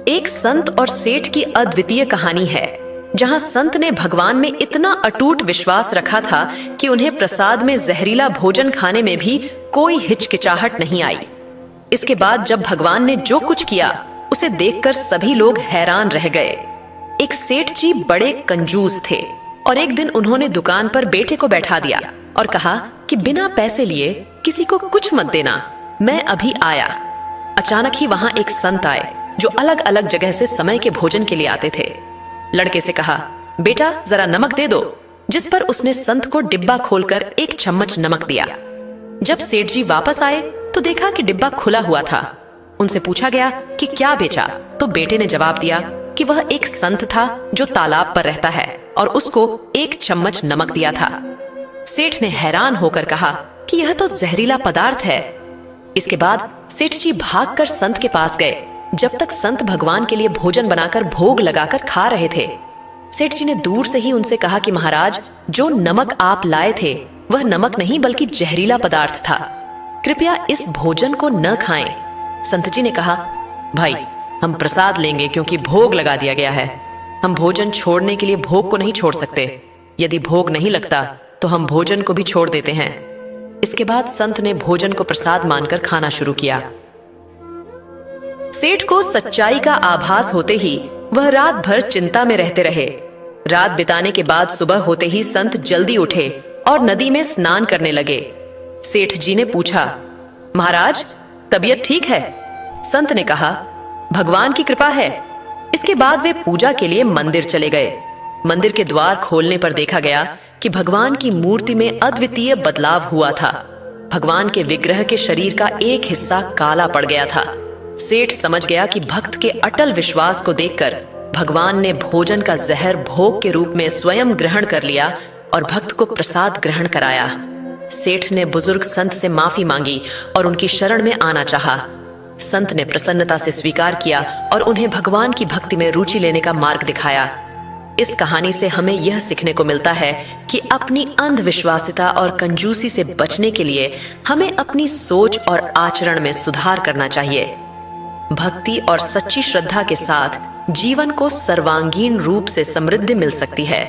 एक संत और सेठ की अद्वितीय कहानी है, जहां संत ने भगवान में इतना अटूट विश्वास रखा था कि उन्हें प्रसाद में जहरीला भोजन खाने में भी कोई हिचकिचाहट नहीं आई। इसके बाद जब भगवान ने जो कुछ किया उसे देखकर सभी लोग हैरान रह गए। एक सेठ जी बड़े कंजूस थे और एक दिन उन्होंने दुकान पर बेटे को बैठा दिया और कहा कि बिना पैसे लिए किसी को कुछ मत देना, मैं अभी आया। अचानक ही वहां एक संत आए जो अलग अलग जगह से समय के भोजन के लिए आते थे। लड़के से कहा, बेटा जरा नमक दे दो, जिस पर उसने संत को डिब्बा खोलकर एक चम्मच नमक दिया। जब सेठ जी वापस आए तो देखा कि डिब्बा खुला हुआ था। उनसे पूछा गया कि क्या बेचा, तो बेटे ने जवाब दिया कि वह एक संत था जो तालाब पर रहता है और उसको एक चम्मच नमक दिया था। सेठ ने हैरान होकर कहा कि यह तो जहरीला पदार्थ है। इसके बाद सेठ जी भागकर संत के पास गए, जब तक संत भगवान के लिए भोजन बनाकर भोग लगाकर खा रहे थे। सेठ जी ने दूर से ही उनसे कहा कि महाराज, जो नमक आप लाए थे वह नमक नहीं बल्कि जहरीला पदार्थ था, कृपया इस भोजन को न खाएं। संत जी ने कहा, भाई हम प्रसाद लेंगे क्योंकि भोग लगा दिया गया है। हम भोजन छोड़ने के लिए भोग को नहीं छोड़ सकते। यदि भोग नहीं लगता तो हम भोजन को भी छोड़ देते हैं। इसके बाद संत ने भोजन को प्रसाद मानकर खाना शुरू किया। सेठ को सच्चाई का आभास होते ही वह रात भर चिंता में रहते रहे। रात बिताने के बाद सुबह होते ही संत जल्दी उठे और नदी में स्नान करने लगे। सेठ जी ने पूछा, महाराज तबीयत ठीक है? संत ने कहा, भगवान की कृपा है। इसके बाद वे पूजा के लिए मंदिर चले गए। मंदिर के द्वार खोलने पर देखा गया कि भगवान की मूर्ति में अद्वितीय बदलाव हुआ था। भगवान के विग्रह के शरीर का एक हिस्सा काला पड़ गया था। सेठ समझ गया कि भक्त के अटल विश्वास को देखकर भगवान ने भोजन का जहर भोग के रूप में स्वयं ग्रहण कर लिया और भक्त को प्रसाद ग्रहण कराया। सेठ ने बुजुर्ग संत से माफी मांगी और उनकी शरण में आना चाहा। संत ने प्रसन्नता से स्वीकार किया और उन्हें भगवान की भक्ति में रुचि लेने का मार्ग दिखाया। इस कहानी से हमें यह सीखने को मिलता है कि अपनी अंधविश्वासिता और कंजूसी से बचने के लिए हमें अपनी सोच और आचरण में सुधार करना चाहिए। भक्ति और सच्ची श्रद्धा के साथ जीवन को सर्वांगीण रूप से समृद्धि मिल सकती है।